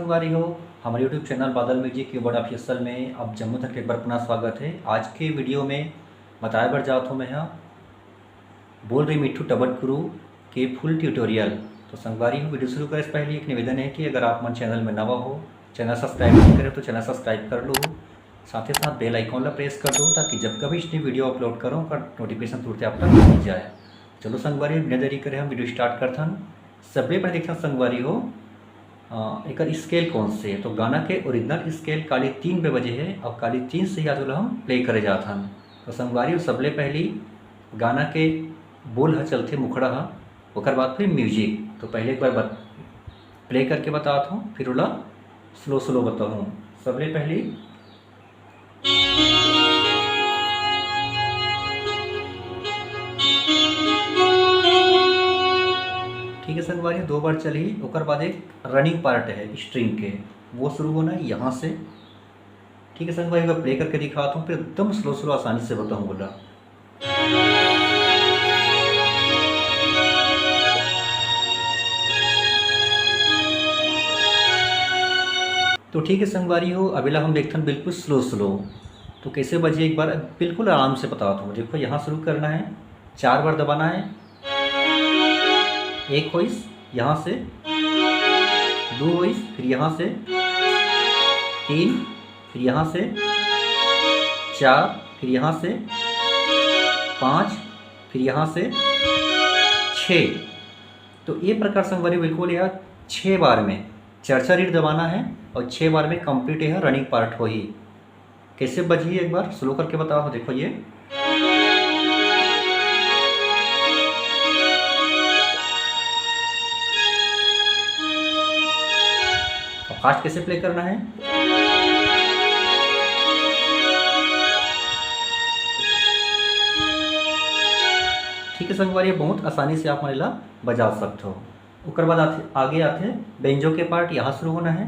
संगवारी हो हमारे यूट्यूब चैनल बादल म्यूजिक कीबोर्ड ऑफिशियल में आप जम्मू तक एक बार पुनः स्वागत है। आज के वीडियो में बताया बर जात हूँ मैं यहाँ बोल रही मिट्ठू टबट गुरु के फुल ट्यूटोरियल। तो संगवारी हो वीडियो शुरू करने से पहले एक निवेदन है कि अगर आप मन चैनल में नवा हो, चैनल सब्सक्राइब नहीं करें तो चैनल सब्सक्राइब कर लो, साथ ही साथ बेल आइकॉन ला प्रेस कर दो ताकि जब कभी इसने वीडियो अपलोड करो का नोटिफिकेशन तुरंत आप तक मिल जाए। चलो संगवारी बिना देरी करें हम वीडियो स्टार्ट करते हैं। सबले पहले देखना संगवारी हो एक स्केल कौन से है। तो गाना के ओरिजिनल स्केल काली 3 पे बजे है और काली 3 से ही आज हम प्ले करे जाते हैं। तो संगवारी सबले पहली गाना के बोल है चलते मुखड़ा है, और बाद फिर म्यूजिक। तो पहले एक बार प्ले करके बताता हूँ, फिर ओला स्लो स्लो बताऊँ। सबले पहली ठीक है संगवारी, 2 बार चली। और बाद एक रनिंग पार्ट है स्ट्रिंग के, वो शुरू होना है यहाँ से। ठीक है संगवारी, मैं प्ले करके दिखाता हूँ, फिर एकदम स्लो स्लो आसानी से बताऊँ बोला। तो ठीक है संगवारी हो अभी हम देखते हैं बिल्कुल स्लो स्लो। तो कैसे बजे एक बार बिल्कुल आराम से बताता हूँ। देखो यहाँ शुरू करना है, 4 बार दबाना है, एक वॉइस यहाँ से, 2 वॉइस, फिर यहाँ से 3, फिर यहाँ से 4, फिर यहाँ से 5, फिर यहाँ से 6। तो ये प्रकार संगवारी बिल्कुल यार 6 बार में चर्चा रीड दबाना है और 6 बार में कंप्लीट है रनिंग पार्ट हो ही। कैसे बजी एक बार स्लो करके बताओ। देखो ये फास्ट कैसे प्ले करना है। ठीक है संगवारी, बहुत आसानी से आप महिला बजा सकते हो। उसके बाद आगे आते बेंजो के पार्ट, यहाँ शुरू होना है।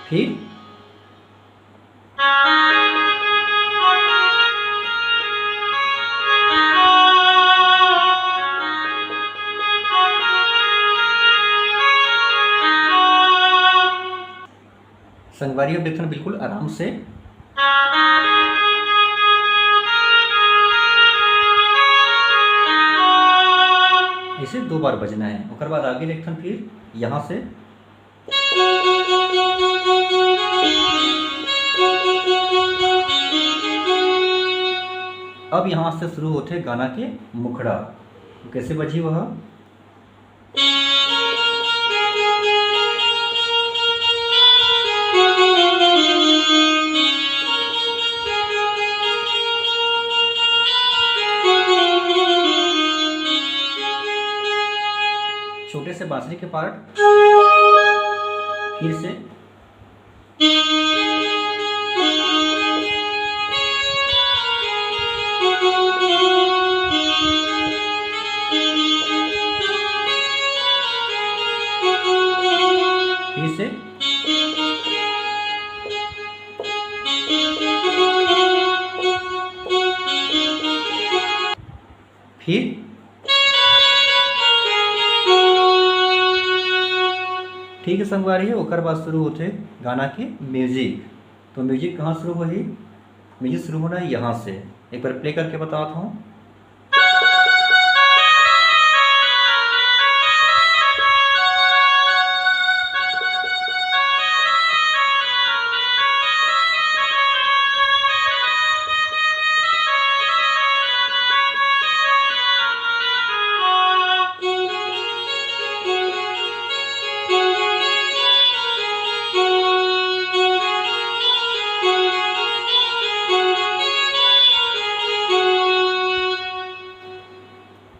फिर संगवारी अब देखना बिल्कुल आराम से। इसे 2 बार बजना है। उसके बाद आगे देखते हैं फिर यहाँ से अब यहाँ से शुरू होते गाना के मुखड़ा। तो कैसे बजी वह छोटे से बांसुरी के पार्ट, फिर से से फिर ठीक है संगवारी है। ओकर बाद शुरू होते गाना के म्यूजिक। तो म्यूजिक कहाँ शुरू हो ही, म्यूजिक शुरू होना है यहाँ से। एक बार प्ले करके बताता हूँ।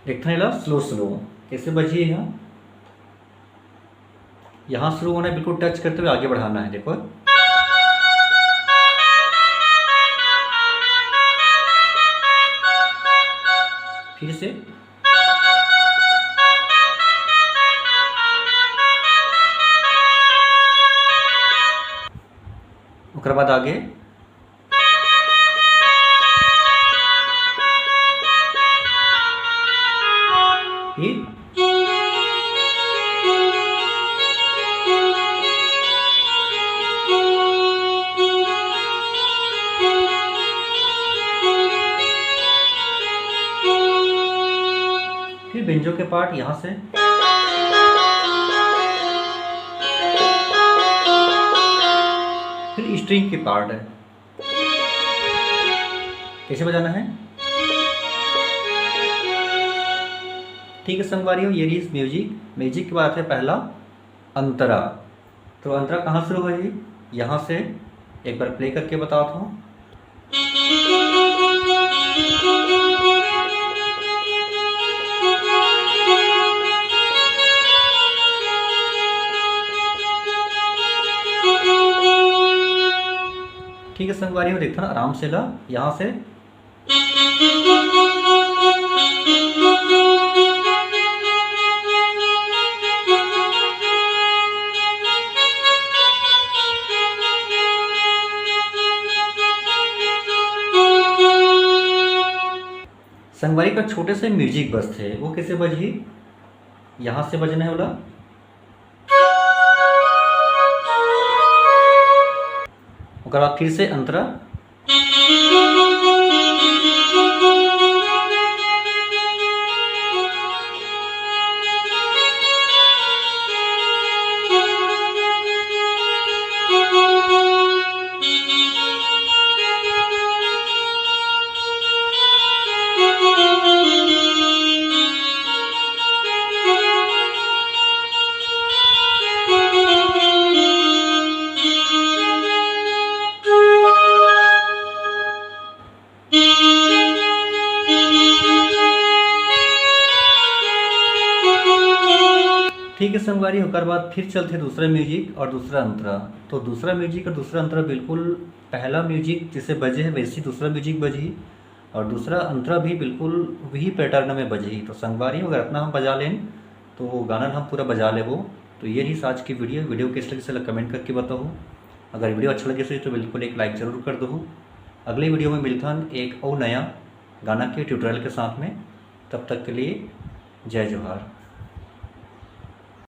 देखने ला स्लो स्लो कैसे बजी है। यहाँ शुरू होना है, बिल्कुल टच करते हुए आगे बढ़ाना है। देखो फिर से उसके बाद आगे बेंजो के पार्ट यहाँ से, फिर स्ट्रिंग के पार्ट है। कैसे बजाना है? ठीक है संगवारियों, ये रही म्यूजिक। म्यूजिक के बाद है पहला अंतरा। तो अंतरा कहाँ शुरू हुई? यहाँ से एक बार प्ले करके बताता हूँ। ठीक है संगवारियों, देखो ना आराम से ला, यहाँ से संगवारी का छोटे से म्यूजिक बस थे, वो कैसे बजी? यहाँ से बजना है बोला, उसके बाद फिर से अंतरा, ठीक है संगवारी। होकर बाद फिर चलते दूसरा म्यूजिक और दूसरा अंतरा। तो दूसरा म्यूजिक और दूसरा अंतरा बिल्कुल पहला म्यूजिक जैसे बजे है वैसे दूसरा म्यूजिक बजी, और दूसरा अंतरा भी बिल्कुल वही पैटर्न में बजी। तो संगवारी अगर इतना हम बजा लें तो गाना हम पूरा बजा ले वो। तो ये ही आज की वीडियो कैसे लगे कमेंट करके बताओ। अगर वीडियो अच्छा लगे तो बिल्कुल एक लाइक ज़रूर कर दो। अगले वीडियो में मिलता है एक और नया गाना के ट्यूटोरियल के साथ में। तब तक के लिए जय जोहार।